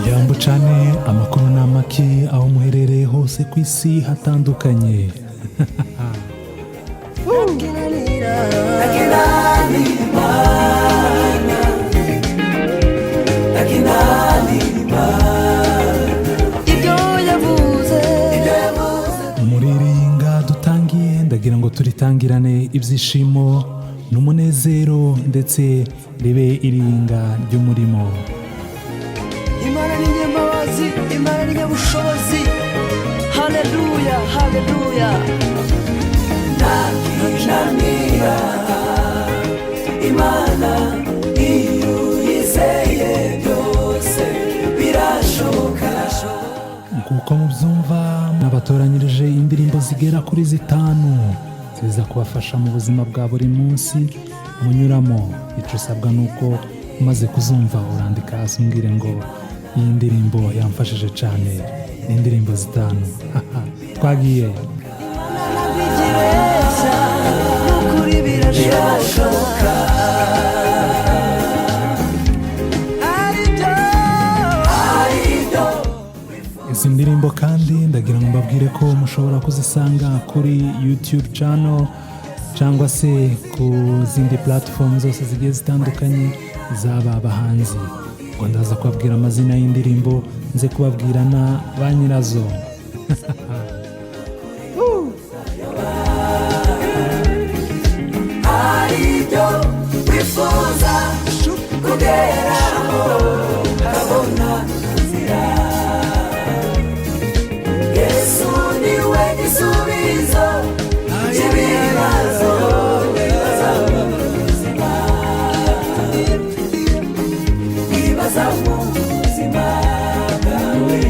Jambo cyane amakuru n'amaki aho muherereye hose ku isi hatandukanye. Muriringa dutangiye ndagira ngo turitangirane ibyishimo n'umunezero ndetse ribe iringa ry'umurimo. Imana ni nyembabazi, Imana ni nyabushobozi. Haleluya, haleluya. Nakinanira Imana iyo yizeye byose birashoboka. Kuko mubyumva nabatoranyirije indirimbo zigera kuri 5 ziza kubafasha mu buzima bwa buri munsi munyuramo. Icyo usabwa nuko umaze kuzumva urandika hasi umbwire ngo iyi ndirimbo yamfashije cyane. Ni indirimbo 5. Twagiye. Nukuri birashoboka. Izi ndirimbo kandi ndagira ngo mbabwire ko mushobora kuzisanga kuri YouTube channel cyangwa se ku zindi platform zose zigiye zitandukanye zaba abahanzi. Ngo ndaza kubabwira amazina y'indirimbo nze kubabwira na ba nyirazo. Aribyo wifuza kugeraho kabona nzira. Yesu niwe gisubizo cy'ibibazo bibaza mu buzima. Bibaza mu buzima bwawe.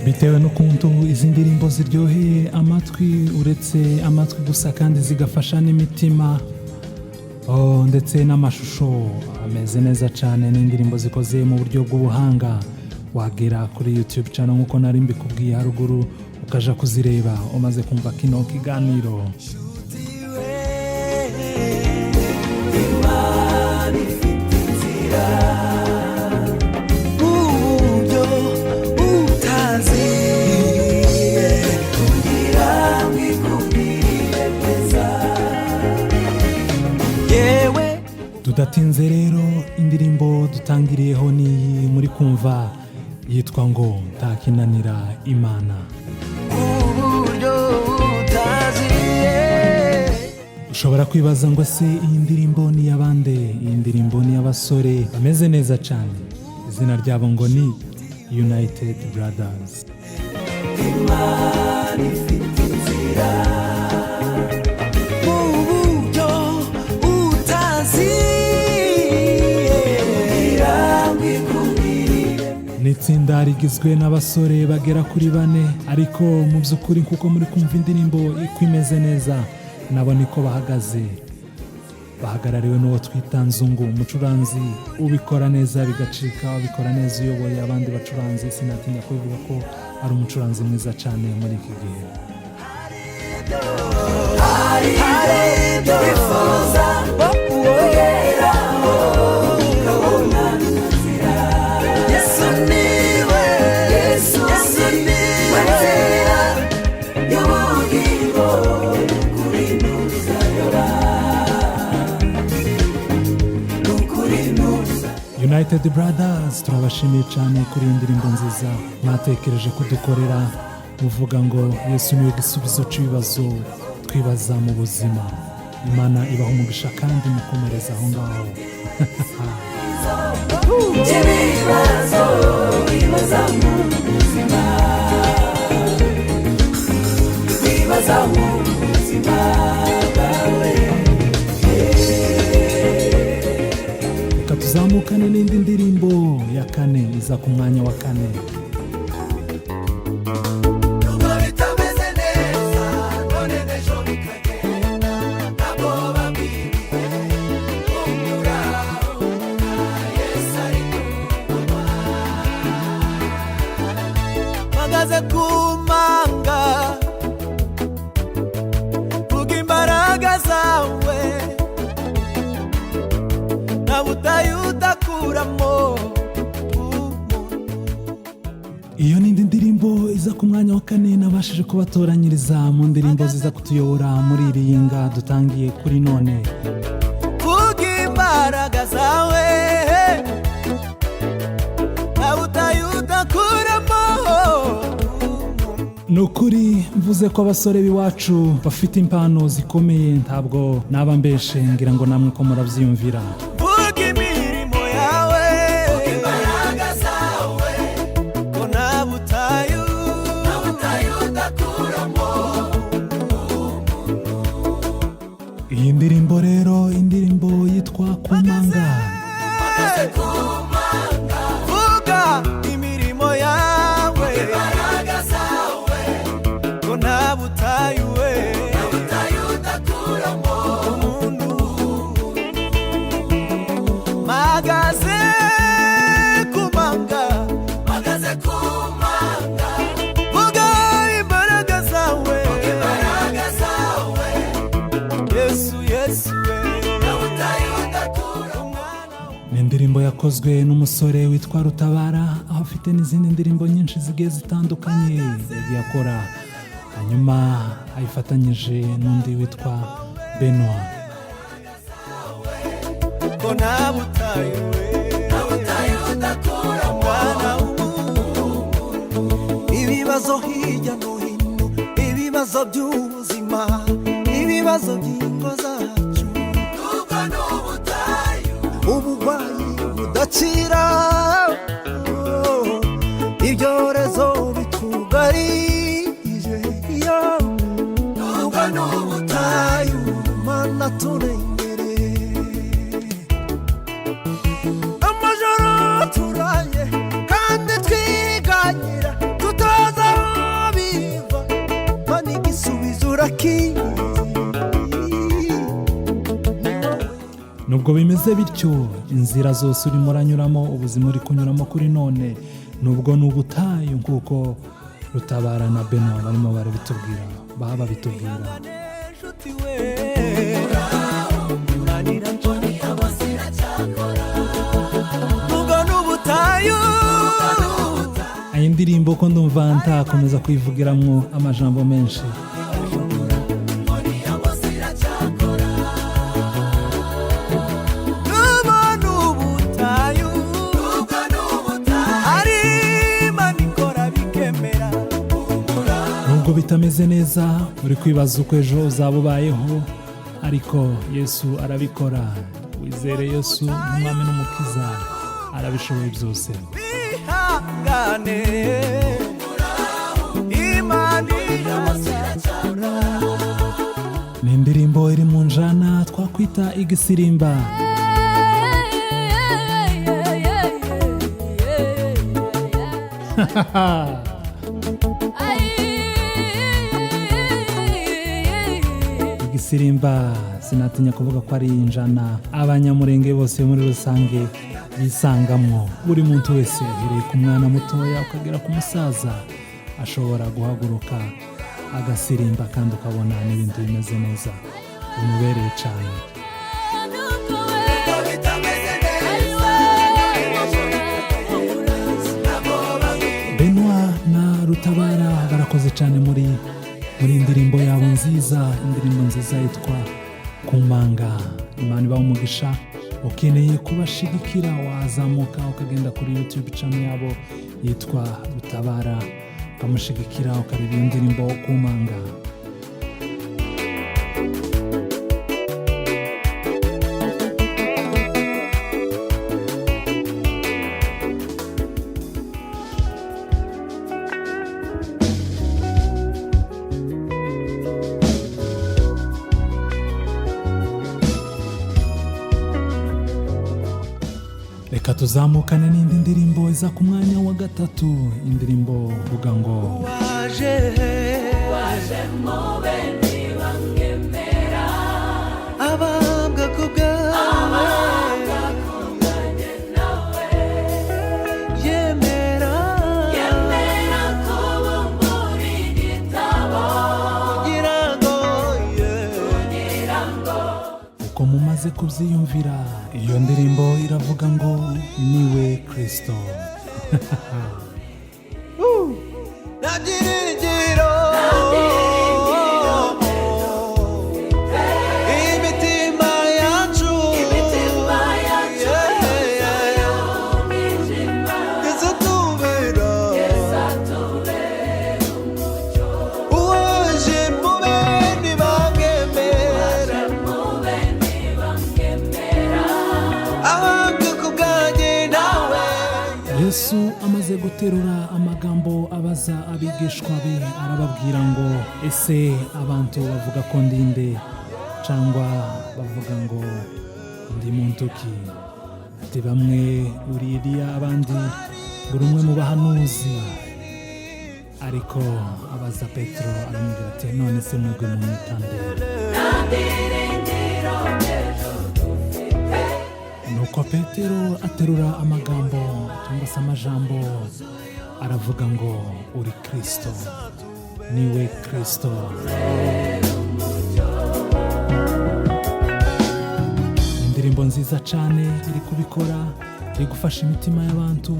Bitewe n'ukuntu izi ndirimbo ziryoheye amatwi, uretse amatwi gusa kandi zigafasha n'imitima ndetse n'amashusho ameze neza cyane. N'indirimbo zikoze mu buryo bw'ubuhanga. Wagera kuri YouTube channel nk'uko nari mbikubwiye haruguru ukaja kuzireba umaze kumva kino kiganiro. Imana ifite inzira uburyo utazi kugira ngo ikubwire neza. Yewe Tudatinze rero indirimbo dutangiriyeho niyi muri kumva yitwa ngo Ntakinanira Imana. uburyo utazi. Ushobora kwibaza ngo se iyi ndirimbo ni y'abande? Iyi ndirimbo ni y'abasore bameze neza cyane. Izina ryabo ngo ni United Brothers. Imana ifite inzira uburyo utazi kugira ngo ikubwire. Ni itsinda rigizwe n'abasore bagera kuri 4 ariko mu by'ukuri kuko muri kumva indirimbo iko imeze neza nabo niko bahagaze. Bahagarariwe n'uwo twita Nzungu, umucuranzi ubikora neza bigacika, ubikora neza uyoboye abandi bacuranzi. Sinatinya kubivuga ko ari umucuranzi mwiza cyane muri iki gihe. Aribyo wifuza kugeraho kabona nzira. Yesu niwe nzira y'ubugingo kuri ntuzayoba. United Brothers turabashimiye cyane kuri iyi ndirimbo nziza mwatekereje kudukorera. Muvuga ngo Yesu niwe gisubizo cy'ibibazo twibaza mu buzima. Imana ibaha umugisha kandi mukomereza aho ngaho. Ibibazo bibaza mu buzima. Bibaza mu buzima bwawe. Reka tuzamukane n'indi ndirimbo ya 4 iza ku mwanya wa 4. mpagaze ku manga vuga imbaraga zawe nta butayu udakuramo. Iyo ni indi ndirimbo iza ku mwanya wa kane nabashije kubatoranyiriza mu ndirimbo ziza kutuyobora muri iri yinga dutangiye kuri none. Vuga imbaraga zawe nta butayu udakuramo. Ni ukuri mvuze ko abasore b'iwacu bafite impano zikomeye, ntabwo naba mbeshe, ngira ngo namwe ko murabyiyumvira. Vuga imirimo yawe imbaraga zawe ko nta butayu udakuramo. Iyi ndirimbo rero indirimbo yitwa Kumanga. Vuga imirimo yawe imbaraga zawe ko nta butayu udakuramo umuntu. Magaze kumanga vuga imbaraga zawe Yesu Ni indirimbo yakozwe n'umusore witwa Rutabara, aho afite n'izindi ndirimbo nyinshi zigiye zitandukanye yagiye akora, hanyuma ayifatanyije n'undi witwa Benoit. ko nta butayu udakuramo. Ibibazo hirya no hino, ibibazo by'ubuzima, ibibazo by'ingo zacu, ubwo ni ubutayu, uburwayi budakira, ibyorezo bitugarije, ubwo ni ubutayu, Mana turengere. Amajoro turaye kandi twiganyira tutazi aho biva, Mana igisubizo urakizi. Nubwo bimeze bityo, inzira zose urimo uranyuramo, ubuzima uri kunyuramo kuri none, nubwo ni ubutayu nk'uko Rutabara na Benoit barimo barabitubwira, baba babitubwira. Iyi ndirimbo ko ndumva ntakomeza kuyivugiramwo amajambo menshi. Nubwo bitameze neza, uri kwibaza uko ejo uzaba ubayeho, ariko Yesu arabikora. Wizere Yesu umwami n'umukiza, arabishoboye byose. Ni indirimbo iri mu njana twakwita igisirimba. Igisirimba sinatinya kuvuga ko ari injana abanyamurenge bose muri rusange bisangamo. Buri muntu wese, uhereye ku mwana mutoya ukagera ku musaza, ashobora guhaguruka agasirimba kandi ukabona n'ibintu bimeze neza, bimubereye cyane. Benoit na Rutabara barakoze cyane muri indirimbo yabo nziza, indirimbo nziza yitwa Kumanga. Imana ibahe umugisha. Ukeneye kubashigikira, wazamuka ukagenda kuri YouTube channel yabo yitwa Rutabara, ukamushigikira ukareba iyo ndirimbo Kumanga. Reka tuzamukane n'indi ndirimbo iza ku mwanya wa gatatu, indirimbo vuga ngo waje mobe ntibangemera, abambwa ku bwawe nawe, yemera ko umaze kubyiyumvira, iyo ndirimbo iravuga ngo niwe Kristo. nabyiringiro imitima yacu izatubera uwaje mu bene bamwemera ahanga ku bwanjye nawe. Yesu amaze guterura amagambo abaza abigishwa be, arababwira ngo ese abantu bavuga ko ndinde cyangwa bavuga ngo ndi muntu ki? Ati bamwe uri Eliya, abandi buri umwe mu bahanuzi. Ariko abaza Petero aramubwira ati none se mwebwe mumwita nde? Nuko Petero aterura amagambo cyangwa se amajambo, aravuga ngo uri Kristo, niwe Kristo. Indirimbo nziza cyane iri kubikora, iri gufasha imitima y'abantu.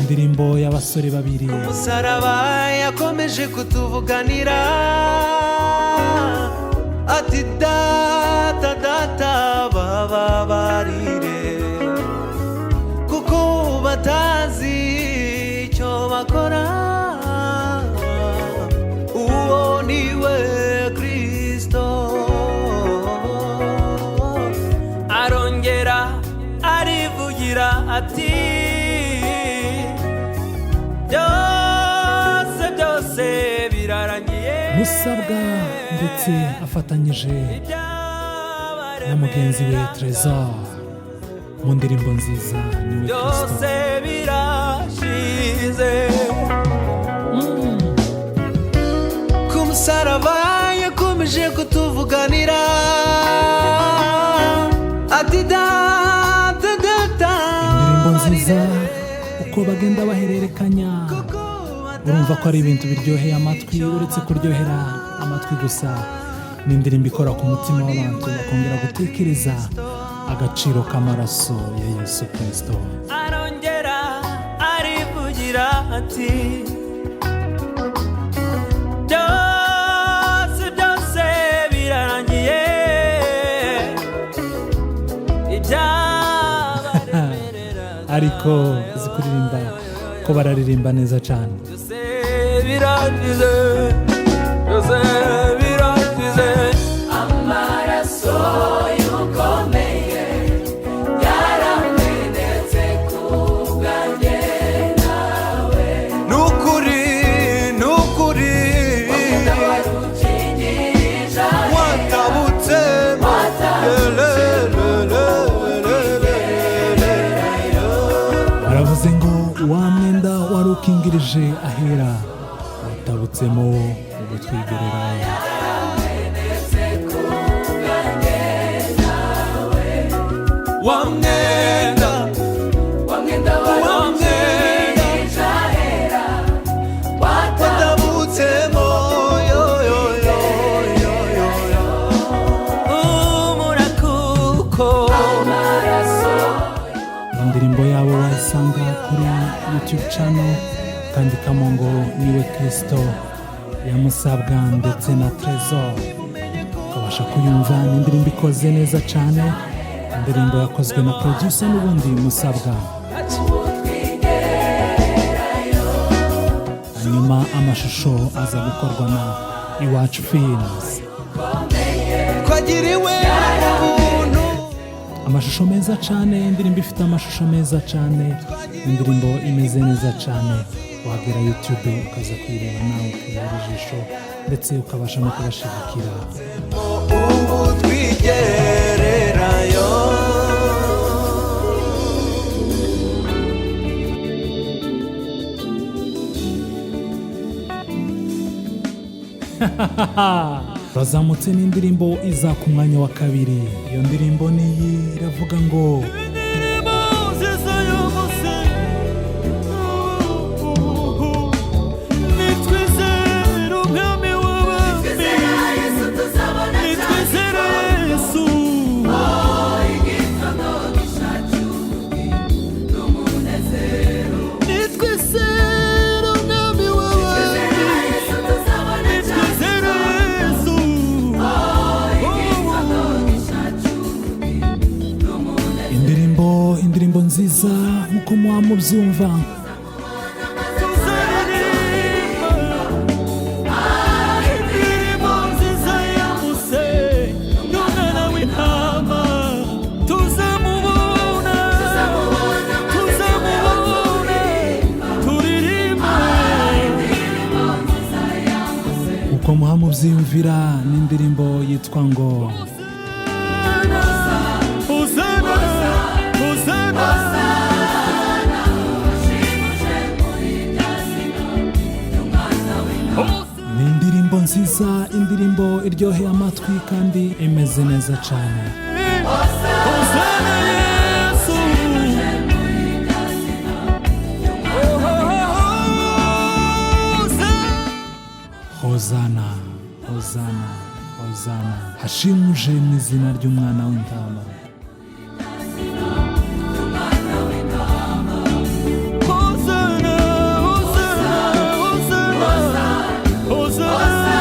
Indirimbo y'abasore babiri, umusaraba yakomeje kutuvuganira ati data data bababarire kuko batazi icyo bakora. Uwo niwe Kristo. Arongera arivugira ati byose byose birarangiye. Musabwa ndetse afatanyije na mugenzi we Trésor mu ndirimbo nziza niwe Kristo. byose birashize. Ku musaraba yakomeje kutuvuganira ati data data. Indirimbo nziza uko bagenda bahererekanya, urumva ko ari ibintu biryoheye amatwi. Uretse kuryohera amatwi gusa, ni indirimbo ikora ku mutima w'abantu, bakongera gutekereza agaciro k'amaraso ya Yesu Kristo. Arongera arivugira ati byose byose birarangiye. Ariko uzi kuririmba ko bararirimba neza cyane. byose birangize, byose birangize. amaraso y'ukomeye yaramenetse ku bwanjye nawe. Nukuri nukuri Ndabarukingirije watabutsemo Baravuze ngo wa mwenda wari ukingirije ahera watabutsemo ubutwigerera. wa mwenda wamwenda warukingirije ahera watabutsemo yo yo yo yo yo yo. Umurakuko amaraso Indirimbo yabo wayisanga kuri YouTube channel, kandikamo ngo niwe Kristo ya Musabwa ndetse na Trésor, ukabasha kuyumva. Ni indirimbo ikoze neza cyane, indirimbo yakozwe na producer n'ubundi Musabwa. Hanyuma amashusho aza gukorwa na Iwacu Films. twagiriwe ubuntu. Amashusho meza cyane, indirimbo ifite amashusho meza cyane, indirimbo imeze neza cyane. Wagera YouTube ukaza kuyireba nawe ukibera ijisho, ndetse ukabasha no kubashigikira. ubu twigererayo. Razamutse n'indirimbo iza ku mwanya wa kabiri. Iyo ndirimbo niyi, iravuga ngo Yesu tuzabona Nitwizere Yesu umva indirimbo nziza ya Mose n'umwana w'intama tuzamubona turirimba uko muha mubyiyumvira n'indirimbo yitwa ngo Hosana Hosana ni indirimbo nziza indirimbo iryoheye amatwi kandi imeze neza cyane Hosana Yesu hozana hozana hozana hashimuje mu izina ry'umwana w'intama Hosana Hosana Hosana Hosana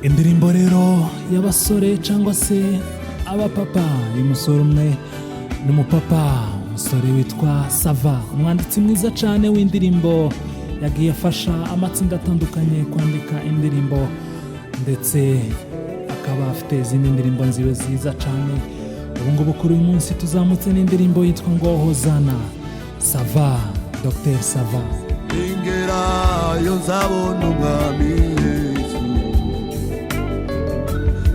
indirimbo rero y'abasore cyangwa se abapapa y'umusore umwe n'umupapa umusore witwa Sava umwanditsi mwiza cyane w'indirimbo yagiye afasha amatsinda atandukanye kwandika indirimbo ndetse akaba afite izindi ndirimbo nziwe nziza cyane ubu ngubu kuri uyu munsi tuzamutse n'indirimbo yitwa ngo Hozana Sava Dr Sava ingerayo nzabona umwami Yesu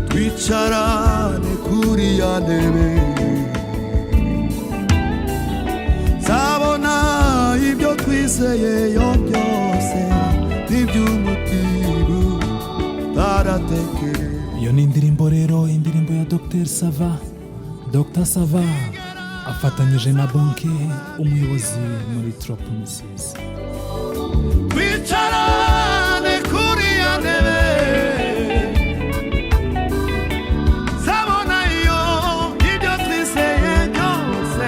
twicarane kuri ya ntebe nzabona ibyo twizeyeyo byose n'iby'umutima utaratekereza iyo ni indirimbo rero indirimbo ya Dr Sava Dr Sava afatanyije na Bonke umuyobozi muri Tropomisis twicarane kuri ya ntebe nzabona iyo ibyo twizeye byose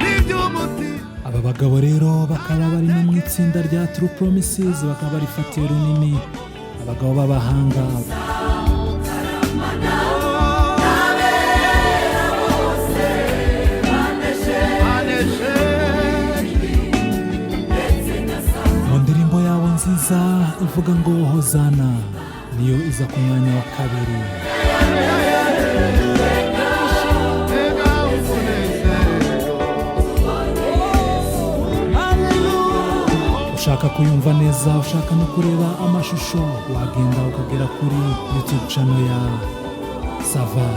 n'iby'umutima aba bagabo rero bakaba bari no mu itsinda rya True Promises bakaba barifatiye runini abagabo b'abahanga mu ndirimbo yabo nziza ivuga ngo Hozana niyo iza ku mwanya wa kabiri ushaka kuyumva neza ushaka no kureba amashusho wagenda ukagera kuri YouTube channel ya Sava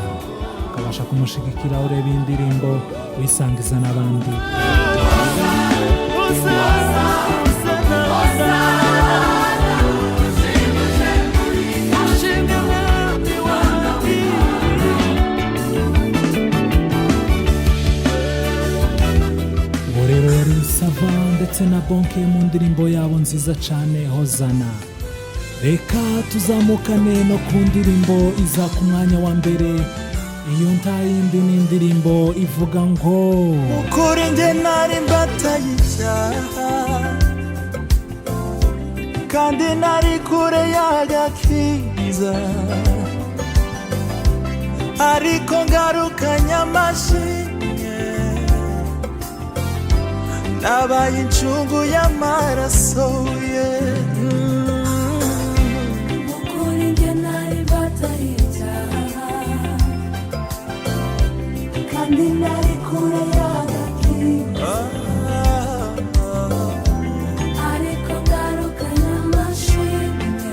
ukabasha kumushigikira ureba indirimbo wisangiza n'abandi ubu rero yari Sava ndetse na Bonke mu ndirimbo yabo nziza cyane Hozana reka tuzamukane no ku ndirimbo iza ku mwanya wa mbere iyo ntayindi ni indirimbo ivuga ngo ukuri njye nari mbataye icyaha kandi nari kure y'agakiza ariko ngarukanye amashimwe nabaye incungu y'amaraso ye ukuri njye nari mbataye icyaha kandi nari kure y'agakiza ariko ngarukanye amashimwe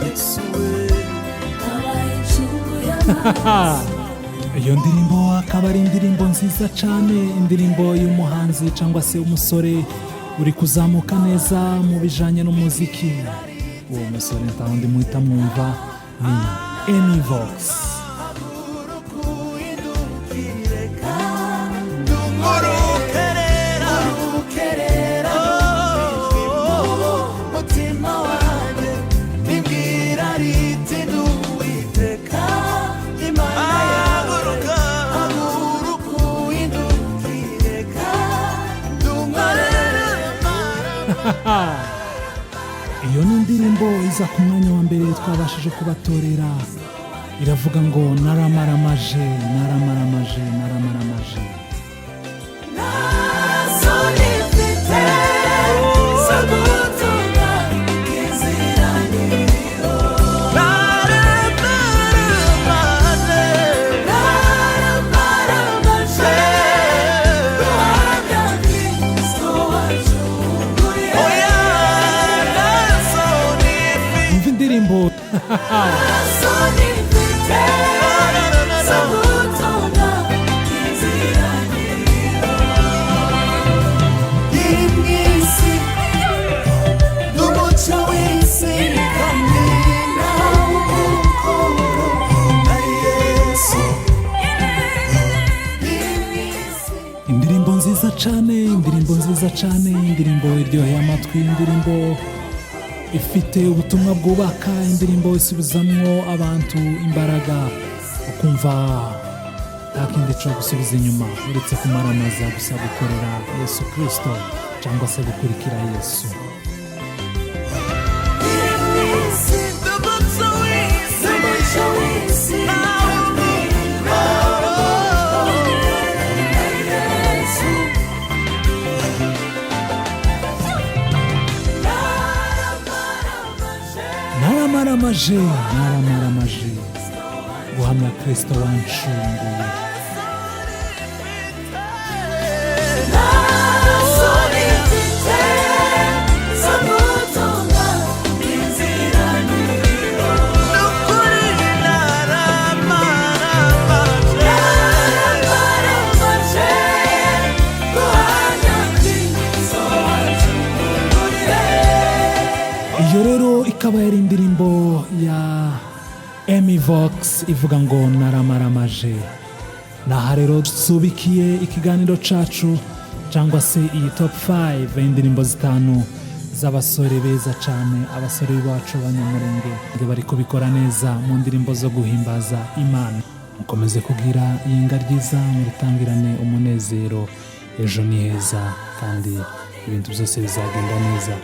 Yesu we nabaye incungu y'amaraso iyo ndirimbo akaba ari indirimbo nziza cyane indirimbo y'umuhanzi cyangwa se umusore uri kuzamuka neza mu bijanye n'umuziki uwo musore nta wundi muhita mwumva ni Enivox iyo iyo ni indirimbo iza ku mwanya wa mbere twabashije kubatorera, iravuga ngo naramaramaje naramaramaje naramaramaje. Umva indirimbo indirimbo nziza cyane, indirimbo nziza cyane, indirimbo iryoheye amatwi, indirimbo ifite ubutumwa bwubaka, indirimbo isubizamwo abantu imbaraga, ukumva nta kindi cyo gusubiza inyuma uretse kumaramaza gusa gukorera Yesu Kristo cyangwa se gukurikira Yesu. Naramaramaje naramaramaje guhamya Kristo wancunguye. Iyo rero ikaba yari indirimbo ya Amy Vox ivuga ngo naramaramaje. Naha rero dusubikiye ikiganiro cacu cyangwa se iyi top 5 indirimbo zitanu z'abasore beza cyane, abasore bacu b'Abanyamurenge bari kubikora neza mu ndirimbo zo guhimbaza Imana. Mukomeze kugira iyinga ryiza, muritangirane umunezero, ejo ni heza kandi ibintu byose bizagenda neza.